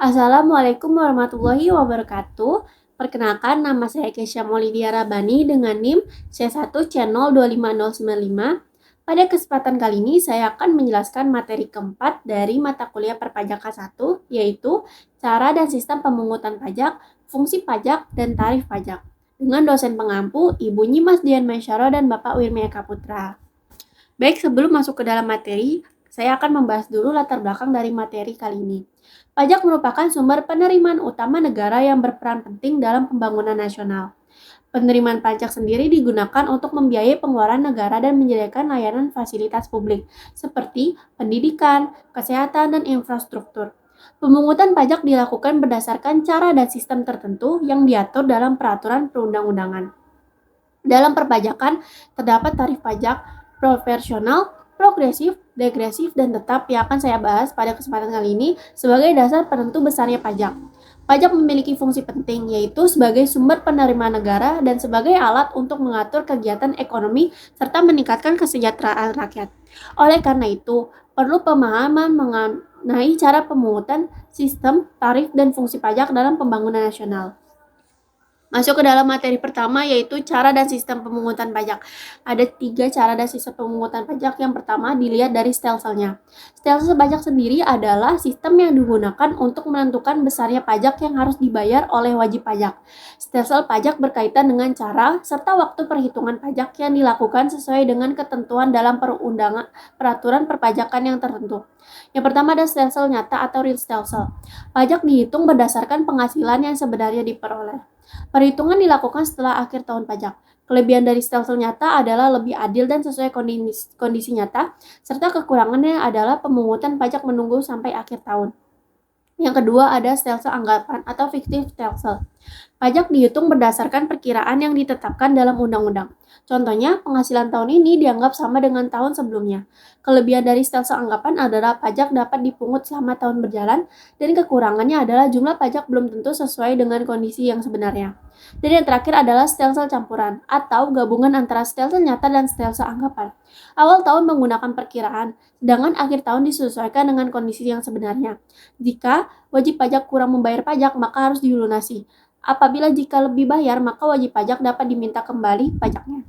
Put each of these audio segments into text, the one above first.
Assalamualaikum warahmatullahi wabarakatuh. Perkenalkan, nama saya Kesha Maulidia Rabani dengan NIM C1C025095. Pada kesempatan kali ini, saya akan menjelaskan materi keempat dari mata kuliah Perpajakan 1, yaitu cara dan sistem pemungutan pajak, fungsi pajak, dan tarif pajak. Dengan dosen pengampu, Ibu Nyimas Dian Mesyaro dan Bapak Wirmi Eka Putra. Baik, sebelum masuk ke dalam materi, saya akan membahas dulu latar belakang dari materi kali ini. Pajak merupakan sumber penerimaan utama negara yang berperan penting dalam pembangunan nasional. Penerimaan pajak sendiri digunakan untuk membiayai pengeluaran negara dan menyediakan layanan fasilitas publik, seperti pendidikan, kesehatan, dan infrastruktur. Pemungutan pajak dilakukan berdasarkan cara dan sistem tertentu yang diatur dalam peraturan perundang-undangan. Dalam perpajakan, terdapat tarif pajak proporsional, progresif, degresif, dan tetap yang akan saya bahas pada kesempatan kali ini sebagai dasar penentu besarnya pajak. Pajak memiliki fungsi penting, yaitu sebagai sumber penerimaan negara dan sebagai alat untuk mengatur kegiatan ekonomi serta meningkatkan kesejahteraan rakyat. Oleh karena itu, perlu pemahaman mengenai cara pemungutan, sistem, tarif, dan fungsi pajak dalam pembangunan nasional. Masuk ke dalam materi pertama, yaitu cara dan sistem pemungutan pajak. Ada 3 cara dan sistem pemungutan pajak. Yang pertama dilihat dari stelselnya. Stelsel pajak sendiri adalah sistem yang digunakan untuk menentukan besarnya pajak yang harus dibayar oleh wajib pajak. Stelsel pajak berkaitan dengan cara serta waktu perhitungan pajak yang dilakukan sesuai dengan ketentuan dalam peraturan perpajakan yang tertentu. Yang pertama ada stelsel nyata atau real stelsel. Pajak dihitung berdasarkan penghasilan yang sebenarnya diperoleh. Perhitungan dilakukan setelah akhir tahun pajak. Kelebihan dari stelsel nyata adalah lebih adil dan sesuai kondisi nyata, serta kekurangannya adalah pemungutan pajak menunggu sampai akhir tahun. Yang kedua ada stelsel anggapan atau fictive stelsel. Pajak dihitung berdasarkan perkiraan yang ditetapkan dalam undang-undang. Contohnya, penghasilan tahun ini dianggap sama dengan tahun sebelumnya. Kelebihan dari stelsel anggapan adalah pajak dapat dipungut selama tahun berjalan, dan kekurangannya adalah jumlah pajak belum tentu sesuai dengan kondisi yang sebenarnya. Dan yang terakhir adalah stelsel campuran, atau gabungan antara stelsel nyata dan stelsel anggapan. Awal tahun menggunakan perkiraan, sedangkan akhir tahun disesuaikan dengan kondisi yang sebenarnya. Jika wajib pajak kurang membayar pajak, maka harus dilunasi. Apabila jika lebih bayar, maka wajib pajak dapat diminta kembali pajaknya.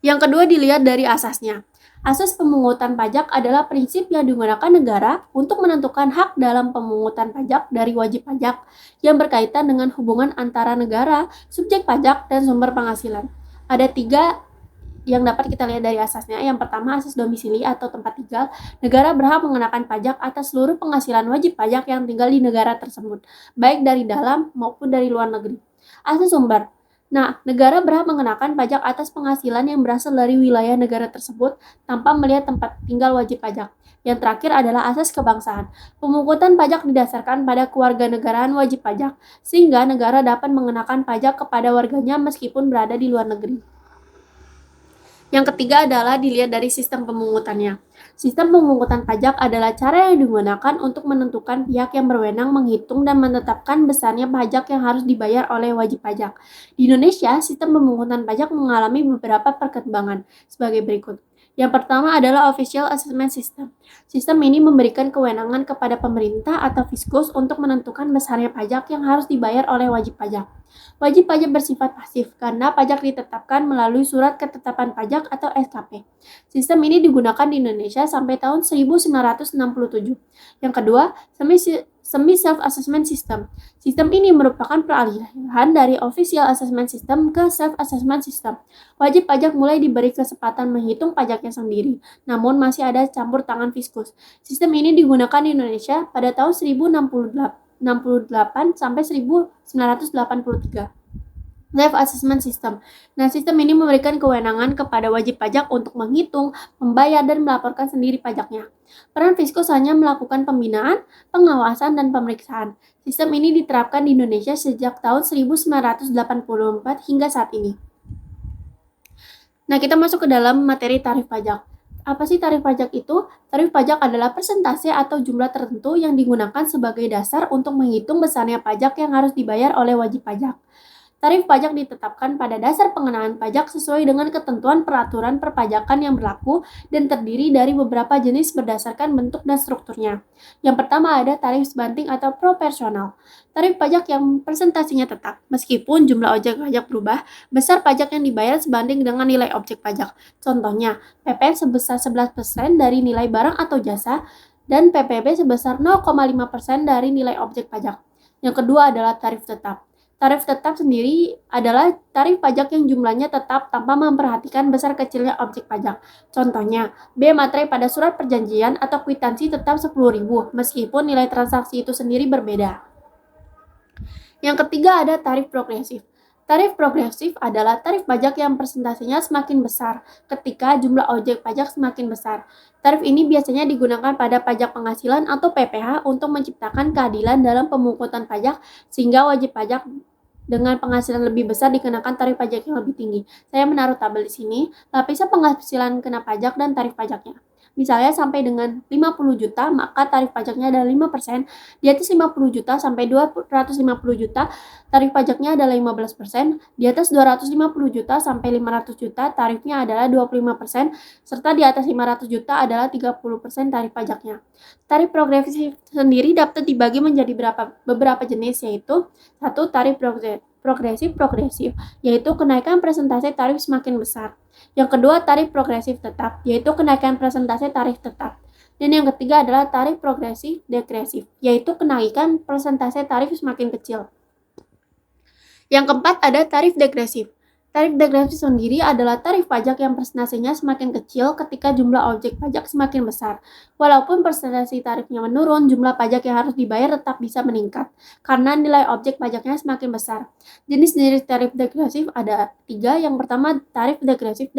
Yang kedua dilihat dari asasnya. Asas pemungutan pajak adalah prinsip yang digunakan negara untuk menentukan hak dalam pemungutan pajak dari wajib pajak yang berkaitan dengan hubungan antara negara, subjek pajak, dan sumber penghasilan. Ada 3 yang dapat kita lihat dari asasnya. Yang pertama, asas domisili atau tempat tinggal. Negara berhak mengenakan pajak atas seluruh penghasilan wajib pajak yang tinggal di negara tersebut, baik dari dalam maupun dari luar negeri. Asas sumber. Nah, negara berhak mengenakan pajak atas penghasilan yang berasal dari wilayah negara tersebut tanpa melihat tempat tinggal wajib pajak. Yang terakhir adalah asas kebangsaan. Pemungutan pajak didasarkan pada kewarganegaraan wajib pajak, sehingga negara dapat mengenakan pajak kepada warganya meskipun berada di luar negeri. Yang ketiga adalah dilihat dari sistem pemungutannya. Sistem pemungutan pajak adalah cara yang digunakan untuk menentukan pihak yang berwenang menghitung dan menetapkan besarnya pajak yang harus dibayar oleh wajib pajak. Di Indonesia, sistem pemungutan pajak mengalami beberapa perkembangan sebagai berikut. Yang pertama adalah Official Assessment System. Sistem ini memberikan kewenangan kepada pemerintah atau Fiskus untuk menentukan besarnya pajak yang harus dibayar oleh wajib pajak. Wajib pajak bersifat pasif karena pajak ditetapkan melalui Surat Ketetapan Pajak atau SKP. Sistem ini digunakan di Indonesia sampai tahun 1967. Yang kedua, Semi Self-Assessment System. Sistem ini merupakan peralihan dari Official Assessment System ke Self-Assessment System. Wajib pajak mulai diberi kesempatan menghitung pajaknya sendiri, namun masih ada campur tangan Fiskus. Sistem ini digunakan di Indonesia pada tahun 1968 sampai 1983. Self-Assessment System. Nah, sistem ini memberikan kewenangan kepada wajib pajak untuk menghitung, membayar, dan melaporkan sendiri pajaknya. Peran Fiskus hanya melakukan pembinaan, pengawasan, dan pemeriksaan. Sistem ini diterapkan di Indonesia sejak tahun 1984 hingga saat ini. Nah, kita masuk ke dalam materi tarif pajak. Apa sih tarif pajak itu? Tarif pajak adalah persentase atau jumlah tertentu yang digunakan sebagai dasar untuk menghitung besarnya pajak yang harus dibayar oleh wajib pajak. Tarif pajak ditetapkan pada dasar pengenaan pajak sesuai dengan ketentuan peraturan perpajakan yang berlaku dan terdiri dari beberapa jenis berdasarkan bentuk dan strukturnya. Yang pertama ada tarif sebanding atau proporsional. Tarif pajak yang presentasinya tetap. Meskipun jumlah objek pajak berubah, besar pajak yang dibayar sebanding dengan nilai objek pajak. Contohnya, PPN sebesar 11% dari nilai barang atau jasa dan PPB sebesar 0,5% dari nilai objek pajak. Yang kedua adalah tarif tetap. Tarif tetap sendiri adalah tarif pajak yang jumlahnya tetap tanpa memperhatikan besar kecilnya objek pajak. Contohnya, biaya materai pada surat perjanjian atau kwitansi tetap 10.000 meskipun nilai transaksi itu sendiri berbeda. Yang ketiga ada tarif progresif. Tarif progresif adalah tarif pajak yang presentasinya semakin besar ketika jumlah objek pajak semakin besar. Tarif ini biasanya digunakan pada pajak penghasilan atau PPh untuk menciptakan keadilan dalam pemungutan pajak sehingga wajib pajak dengan penghasilan lebih besar dikenakan tarif pajak yang lebih tinggi. Saya menaruh tabel di sini, lapisan penghasilan kena pajak dan tarif pajaknya. Misalnya sampai dengan 50 juta, maka tarif pajaknya adalah 5%. Di atas 50 juta sampai 250 juta, tarif pajaknya adalah 15%. Di atas 250 juta sampai 500 juta, tarifnya adalah 25%. Serta di atas 500 juta adalah 30% tarif pajaknya. Tarif progresif sendiri dapat dibagi menjadi beberapa jenis, yaitu satu tarif progresif, yaitu kenaikan presentasi tarif semakin besar. Yang kedua, tarif progresif tetap, yaitu kenaikan presentasi tarif tetap. Dan yang ketiga adalah tarif progresif degresif, yaitu kenaikan presentasi tarif semakin kecil. Yang keempat ada tarif degresif. Tarif degresif sendiri adalah tarif pajak yang presentasinya semakin kecil ketika jumlah objek pajak semakin besar. Walaupun presentasi tarifnya menurun, jumlah pajak yang harus dibayar tetap bisa meningkat karena nilai objek pajaknya semakin besar. Jenis-jenis tarif degresif ada 3. Yang pertama tarif degresif,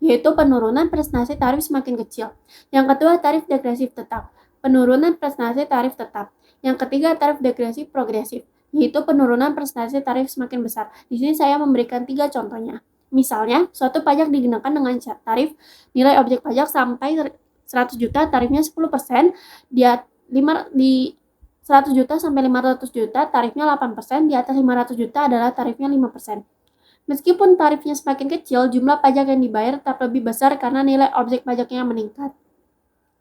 yaitu penurunan presentasi tarif semakin kecil. Yang kedua tarif degresif tetap, penurunan presentasi tarif tetap. Yang ketiga tarif degresif progresif, yaitu penurunan presentasi tarif semakin besar. Di sini saya memberikan 3 contohnya. Misalnya, suatu pajak digunakan dengan tarif nilai objek pajak sampai 100 juta, tarifnya 10%, di 100 juta sampai 500 juta, tarifnya 8%, di atas 500 juta adalah tarifnya 5%. Meskipun tarifnya semakin kecil, jumlah pajak yang dibayar tetap lebih besar karena nilai objek pajaknya meningkat.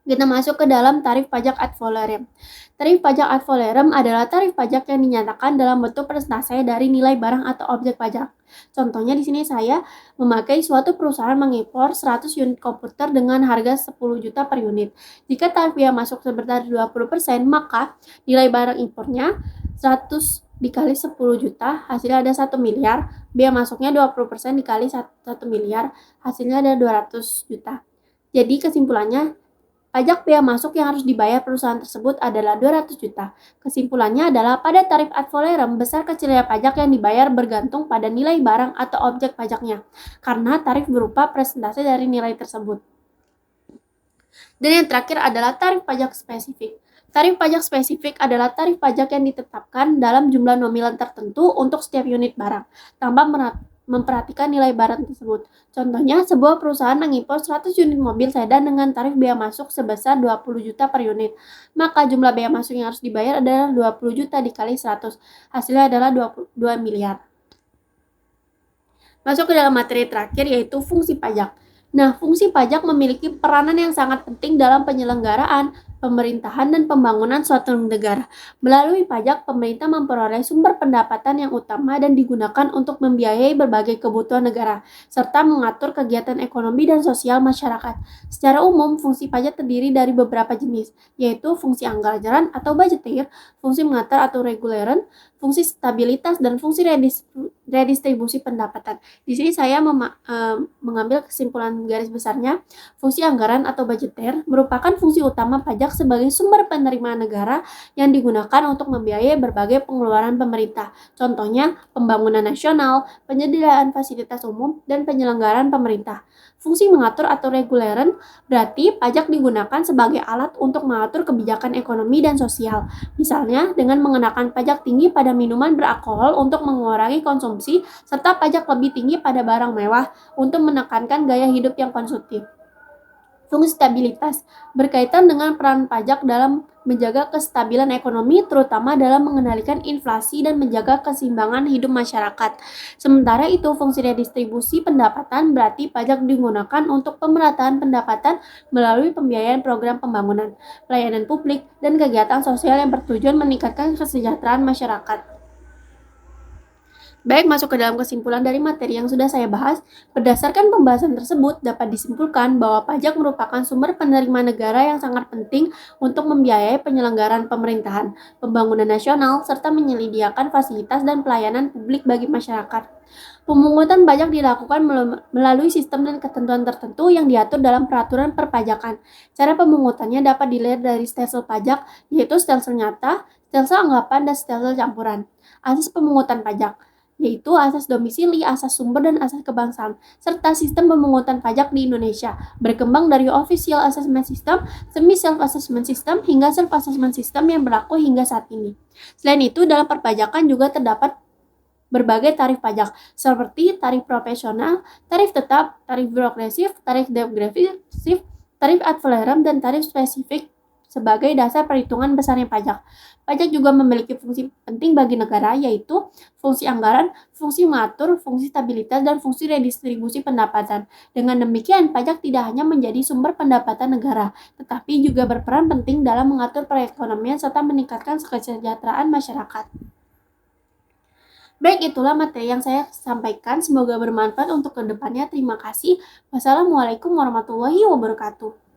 Kita masuk ke dalam tarif pajak ad valorem. Tarif pajak ad valorem adalah tarif pajak yang dinyatakan dalam bentuk persentase dari nilai barang atau objek pajak. Contohnya di sini saya memakai suatu perusahaan mengimpor 100 unit komputer dengan harga 10 juta per unit. Jika tarif biaya masuk sebesar 20%, maka nilai barang impornya 100 dikali 10 juta, hasilnya ada 1 miliar. Biaya masuknya 20% dikali 1 miliar, hasilnya ada 200 juta. Jadi kesimpulannya, pajak bea masuk yang harus dibayar perusahaan tersebut adalah 200 juta. Kesimpulannya adalah pada tarif ad valorem, besar kecilnya pajak yang dibayar bergantung pada nilai barang atau objek pajaknya, karena tarif berupa presentase dari nilai tersebut. Dan yang terakhir adalah tarif pajak spesifik. Tarif pajak spesifik adalah tarif pajak yang ditetapkan dalam jumlah nominal tertentu untuk setiap unit barang, tanpa memperhatikan nilai barang tersebut. Contohnya, sebuah perusahaan mengimpor 100 unit mobil sedan dengan tarif bea masuk sebesar 20 juta per unit. Maka jumlah bea masuk yang harus dibayar adalah 20 juta dikali 100. Hasilnya adalah 22 miliar. Masuk ke dalam materi terakhir, yaitu fungsi pajak. Nah, fungsi pajak memiliki peranan yang sangat penting dalam penyelenggaraan, pemerintahan, dan pembangunan suatu negara. Melalui pajak, pemerintah memperoleh sumber pendapatan yang utama dan digunakan untuk membiayai berbagai kebutuhan negara, serta mengatur kegiatan ekonomi dan sosial masyarakat. Secara umum, fungsi pajak terdiri dari beberapa jenis, yaitu fungsi anggaran atau budgeteer, fungsi mengatur atau reguleran, fungsi stabilitas, dan fungsi redistribusi pendapatan. Di sini saya mengambil kesimpulan garis besarnya. Fungsi anggaran atau budgeteer merupakan fungsi utama pajak sebagai sumber penerimaan negara yang digunakan untuk membiayai berbagai pengeluaran pemerintah. Contohnya, pembangunan nasional, penyediaan fasilitas umum, dan penyelenggaraan pemerintah. Fungsi mengatur atau reguleran berarti pajak digunakan sebagai alat untuk mengatur kebijakan ekonomi dan sosial. Misalnya, dengan mengenakan pajak tinggi pada minuman beralkohol untuk mengurangi konsumsi, serta pajak lebih tinggi pada barang mewah untuk menekankan gaya hidup yang konsumtif. Fungsi stabilitas berkaitan dengan peran pajak dalam menjaga kestabilan ekonomi, terutama dalam mengendalikan inflasi dan menjaga keseimbangan hidup masyarakat. Sementara itu, fungsi redistribusi pendapatan berarti pajak digunakan untuk pemerataan pendapatan melalui pembiayaan program pembangunan, pelayanan publik, dan kegiatan sosial yang bertujuan meningkatkan kesejahteraan masyarakat. Baik, masuk ke dalam kesimpulan dari materi yang sudah saya bahas. Berdasarkan pembahasan tersebut, dapat disimpulkan bahwa pajak merupakan sumber penerimaan negara yang sangat penting untuk membiayai penyelenggaraan pemerintahan, pembangunan nasional, serta menyediakan fasilitas dan pelayanan publik bagi masyarakat. Pemungutan pajak dilakukan melalui sistem dan ketentuan tertentu yang diatur dalam peraturan perpajakan. Cara pemungutannya dapat dilihat dari stelsel pajak, yaitu stelsel nyata, stelsel anggapan, dan stelsel campuran. Asas pemungutan pajak yaitu asas domisili, asas sumber, dan asas kebangsaan, serta sistem pemungutan pajak di Indonesia, berkembang dari Official Assessment System, Semi Self-Assessment System, hingga Self-Assessment System yang berlaku hingga saat ini. Selain itu, dalam perpajakan juga terdapat berbagai tarif pajak, seperti tarif profesional, tarif tetap, tarif progresif, tarif degresif, tarif ad valorem, dan tarif spesifik sebagai dasar perhitungan besarnya pajak. Pajak juga memiliki fungsi penting bagi negara, yaitu fungsi anggaran, fungsi mengatur, fungsi stabilitas, dan fungsi redistribusi pendapatan. Dengan demikian, pajak tidak hanya menjadi sumber pendapatan negara, tetapi juga berperan penting dalam mengatur perekonomian serta meningkatkan kesejahteraan masyarakat. Baik, itulah materi yang saya sampaikan. Semoga bermanfaat untuk kedepannya. Terima kasih. Wassalamualaikum warahmatullahi wabarakatuh.